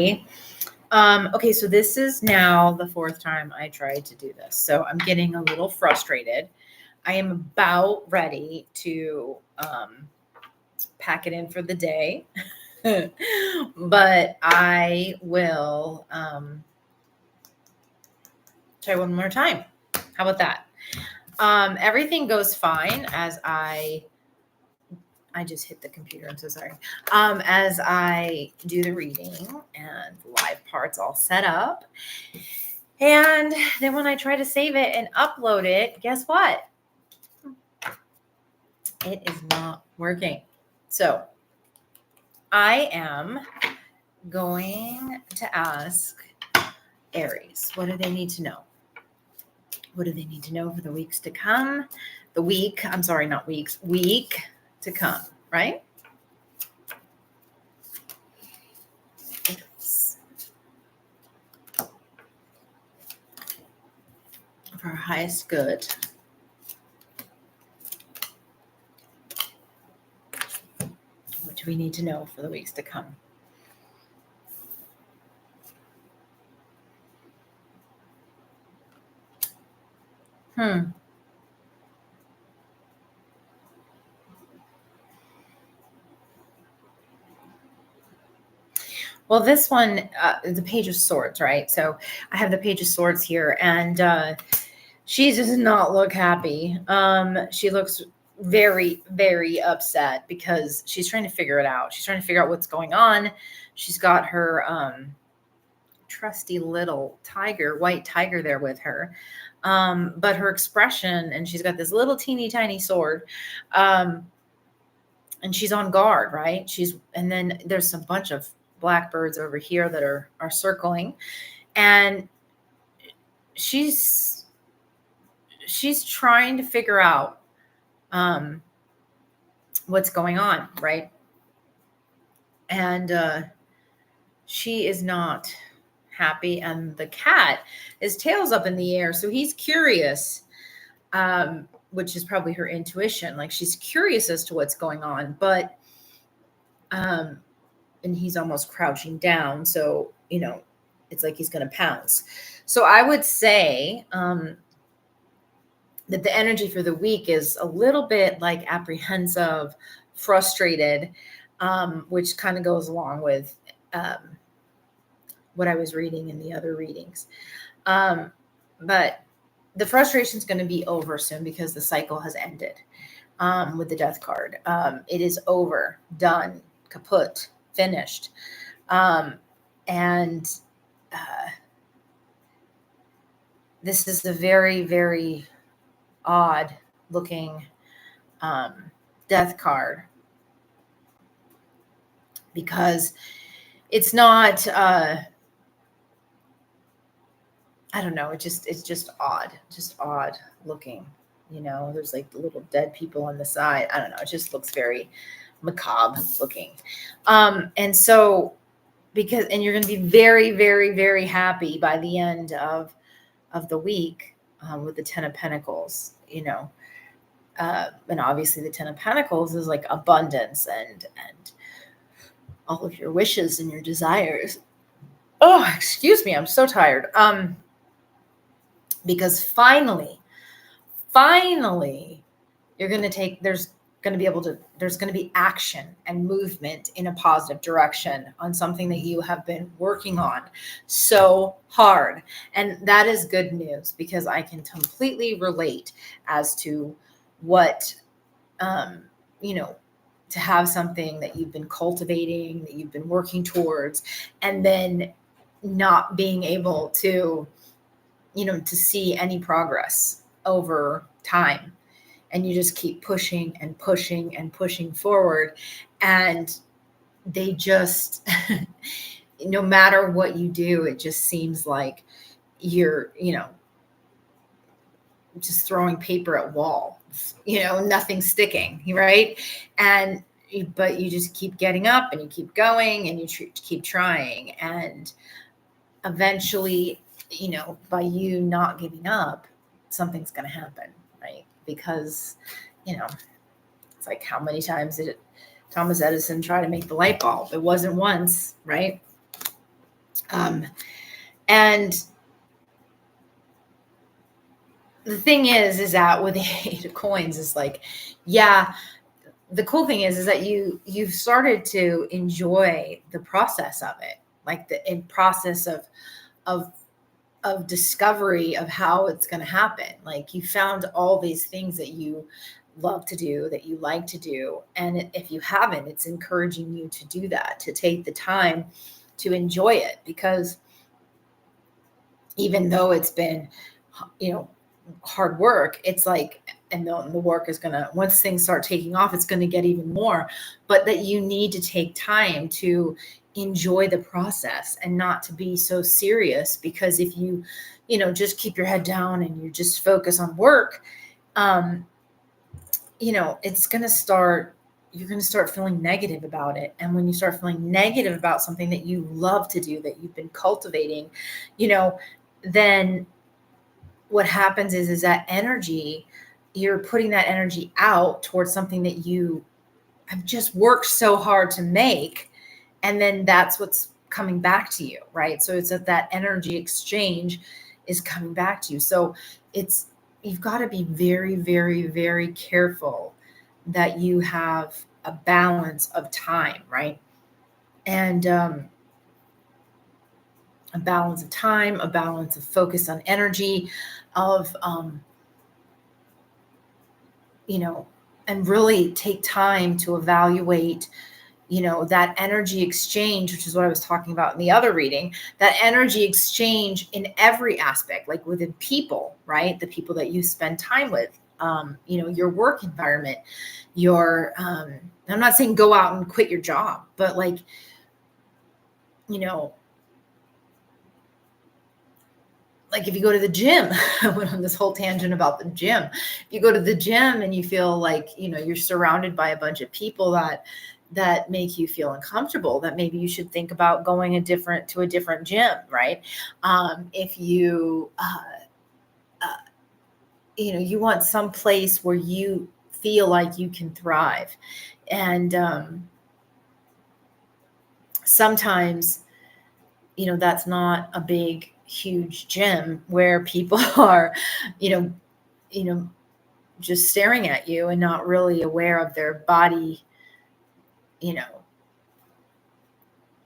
Okay, so this is now the fourth time I tried to do this. So I'm getting a little frustrated. I am about ready to pack it in for the day. But I will try one more time. How about that? Everything goes fine as I just hit the computer. I'm so sorry. As I do the reading and live parts all set up. And then when I try to save it and upload it, guess what? It is not working. So I am going to ask Aries, what do they need to know? What do they need to know for the weeks to come? Week to come, right? For our highest good. What do we need to know for the weeks to come? Well, this one, the Page of Swords, right? So I have the Page of Swords here, and she does not look happy. She looks very, very upset because she's trying to figure it out. She's trying to figure out what's going on. She's got her trusty little tiger, white tiger there with her. But her expression, and she's got this little teeny tiny sword, and she's on guard, right? And then there's a bunch of blackbirds over here that are circling, and she's trying to figure out what's going on, right? And she is not happy, and the cat, his tail's up in the air, so he's curious, which is probably her intuition. Like, she's curious as to what's going on, but and he's almost crouching down, so it's like he's going to pounce. So I would say that the energy for the week is a little bit like apprehensive, frustrated, which kind of goes along with what I was reading in the other readings. But the frustration is going to be over soon because the cycle has ended with the Death card. It is over, done, kaput, finished. And this is a very, very odd looking Death card, because it's not I don't know, it's just odd looking. There's like little dead people on the side. I don't know, it just looks very macabre looking. And so and you're going to be very, very, very happy by the end of the week with the Ten of Pentacles, and obviously the Ten of Pentacles is like abundance and all of your wishes and your desires. Oh, excuse me, I'm so tired. Because finally, you're going to there's going to be action and movement in a positive direction on something that you have been working on so hard. And that is good news, because I can completely relate as to what, to have something that you've been cultivating, that you've been working towards, and then not being able to, to see any progress over time. And you just keep pushing and pushing and pushing forward. And they just, no matter what you do, it just seems like you're, just throwing paper at wall, nothing sticking, right? But you just keep getting up and you keep going and you keep trying. And eventually, by you not giving up, something's going to happen, right? Because, it's like, how many times did Thomas Edison try to make the light bulb? It wasn't once, right? And the thing is that with the Eight of Coins is like, yeah, the cool thing is that you've started to enjoy the process of it, like the process of of discovery of how it's going to happen. Like you found all these things that you love to do, that you like to do, and if you haven't, it's encouraging you to do that, to take the time to enjoy it, because even though it's been, you know, hard work, it's like, and the work is going to, once things start taking off, it's going to get even more, but that you need to take time to enjoy the process and not to be so serious, because if you just keep your head down and you just focus on work, it's going to start, you're going to start feeling negative about it. And when you start feeling negative about something that you love to do, that you've been cultivating, then what happens is that energy, you're putting that energy out towards something that you have just worked so hard to make. And then that's what's coming back to you, right? So it's that energy exchange is coming back to you. So you've got to be very, very, very careful that you have a balance of time, right? And a balance of time, a balance of focus on energy, of and really take time to evaluate that energy exchange, which is what I was talking about in the other reading, that energy exchange in every aspect, like within people, right? The people that you spend time with, your work environment, I'm not saying go out and quit your job, but like, like if you go to the gym, I went on this whole tangent about the gym. If you go to the gym and you feel like, you're surrounded by a bunch of people that make you feel uncomfortable, that maybe you should think about going to a different gym, right? If you, you want some place where you feel like you can thrive. And sometimes, that's not a big, huge gym where people are, just staring at you and not really aware of their body,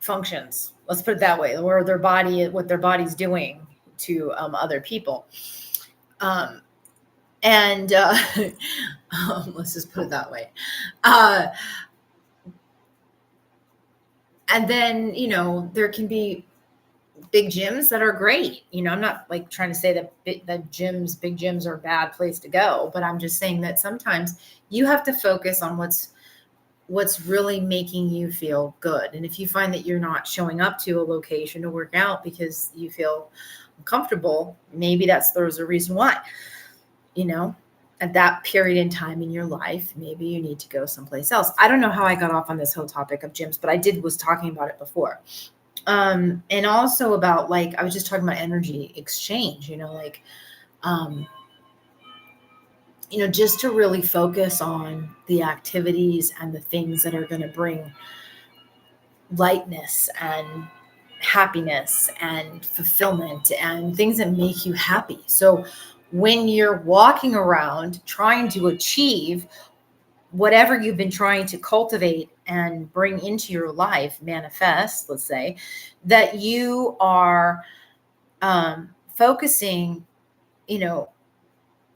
functions. Let's put it that way, or what their body's doing to other people. And let's just put it that way. And then, there can be big gyms that are great. I'm not like trying to say that big gyms are a bad place to go, but I'm just saying that sometimes you have to focus on what's really making you feel good. And if you find that you're not showing up to a location to work out because you feel uncomfortable, maybe there's a reason why, at that period in time in your life, maybe you need to go someplace else. I don't know how I got off on this whole topic of gyms, but I was talking about it before. And also about, like, I was just talking about energy exchange, just to really focus on the activities and the things that are going to bring lightness and happiness and fulfillment and things that make you happy. So when you're walking around trying to achieve whatever you've been trying to cultivate and bring into your life, manifest, let's say, that you are focusing,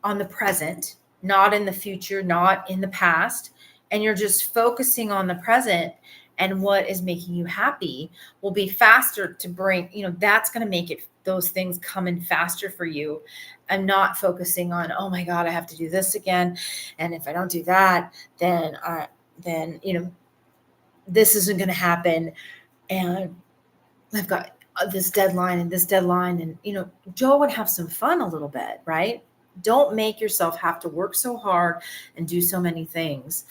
on the present, not in the future, not in the past, and you're just focusing on the present, and what is making you happy will be faster to bring, that's going to make it, those things come in faster for you, and not focusing on, oh my God, I have to do this again. And if I don't do that, then this isn't going to happen. And I've got this deadline and this deadline. And, Joe would have some fun a little bit, right? Don't make yourself have to work so hard and do so many things.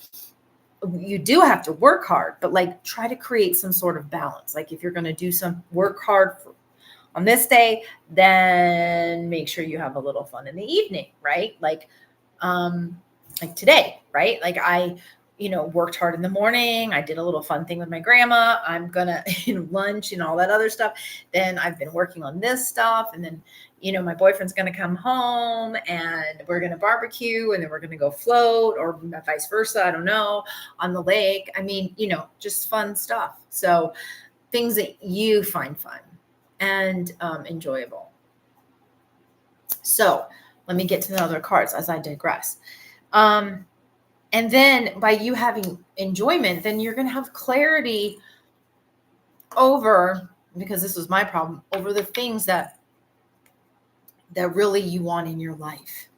You do have to work hard, but like try to create some sort of balance. Like if you're going to do some work hard on this day, then make sure you have a little fun in the evening, right? Like today, right? Like I worked hard in the morning. I did a little fun thing with my grandma. I'm gonna, lunch and all that other stuff. Then I've been working on this stuff. And then, my boyfriend's gonna come home and we're gonna barbecue and then we're gonna go float or vice versa. I don't know, on the lake. I mean, just fun stuff. So things that you find fun and enjoyable. So let me get to the other cards as I digress. And then by you having enjoyment, then you're going to have clarity over, because this was my problem, over the things that really you want in your life.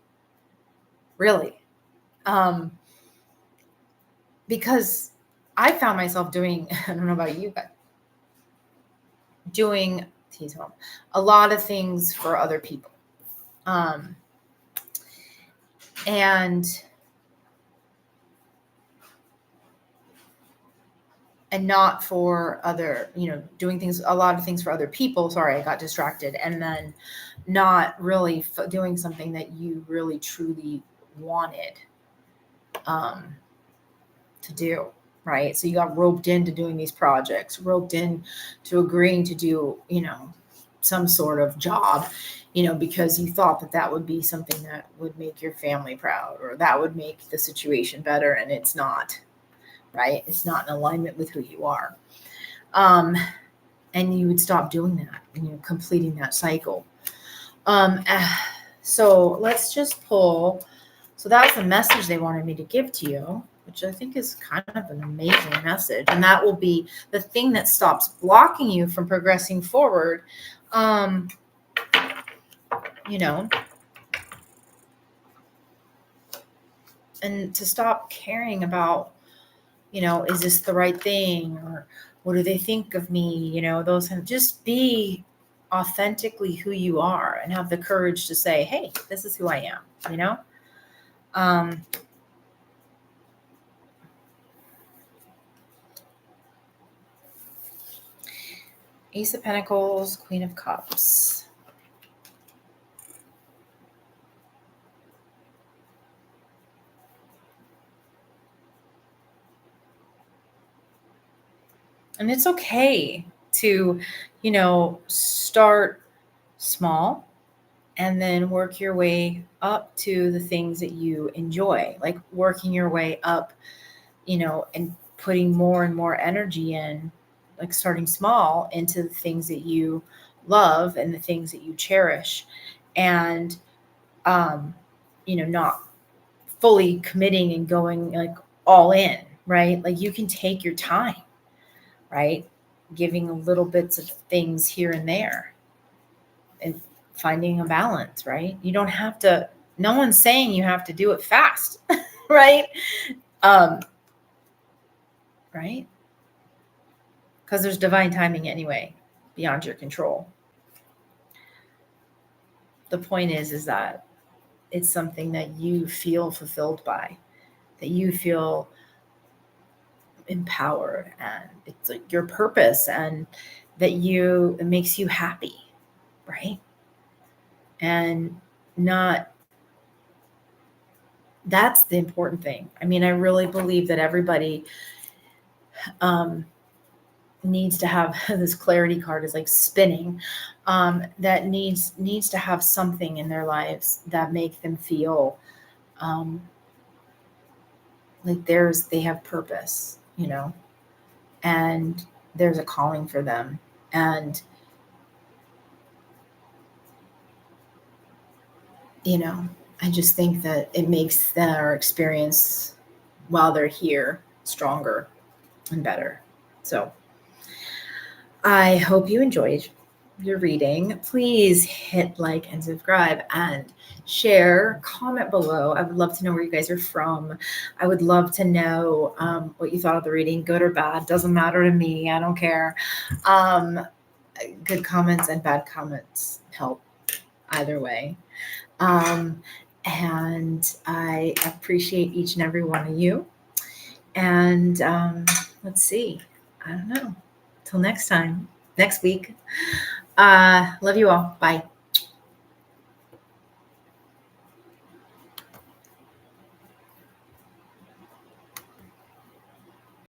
Really. Because I found myself doing, I don't know about you, but doing a lot of things for other people. And not for other, doing a lot of things for other people. Sorry, I got distracted. And then not really doing something that you really truly wanted to do, right? So you got roped into doing these projects, roped in to agreeing to do, some sort of job, because you thought that would be something that would make your family proud, or that would make the situation better, and it's not. Right? It's not in alignment with who you are. And you would stop doing that and completing that cycle. So let's just pull. So that's the message they wanted me to give to you, which I think is kind of an amazing message. And that will be the thing that stops blocking you from progressing forward. And to stop caring about, is this the right thing? Or what do they think of me? Those, just be authentically who you are and have the courage to say, hey, this is who I am, Ace of Pentacles, Queen of Cups. And it's okay to, start small and then work your way up to the things that you enjoy, like working your way up, and putting more and more energy in, like starting small into the things that you love and the things that you cherish, and, not fully committing and going like all in, right? Like you can take your time, right? Giving little bits of things here and there and finding a balance, right? You don't have to, no one's saying you have to do it fast, right? Right? Because there's divine timing anyway, beyond your control. The point is that it's something that you feel fulfilled by, that you feel empowered, and it's like your purpose, and that it makes you happy, right? And that's the important thing. I mean, I really believe that everybody needs to have this clarity card is like spinning, that needs to have something in their lives that make them feel like they have purpose, and there's a calling for them. And, I just think that it makes their experience while they're here stronger and better. So I hope you enjoyed your reading. Please hit like and subscribe and share, comment below. I would love to know where you guys are from. I would love to know what you thought of the reading, good or bad. Doesn't matter to me. I don't care. Good comments and bad comments help either way. And I appreciate each and every one of you. And let's see. I don't know. Till next time, next week. Love you all. Bye.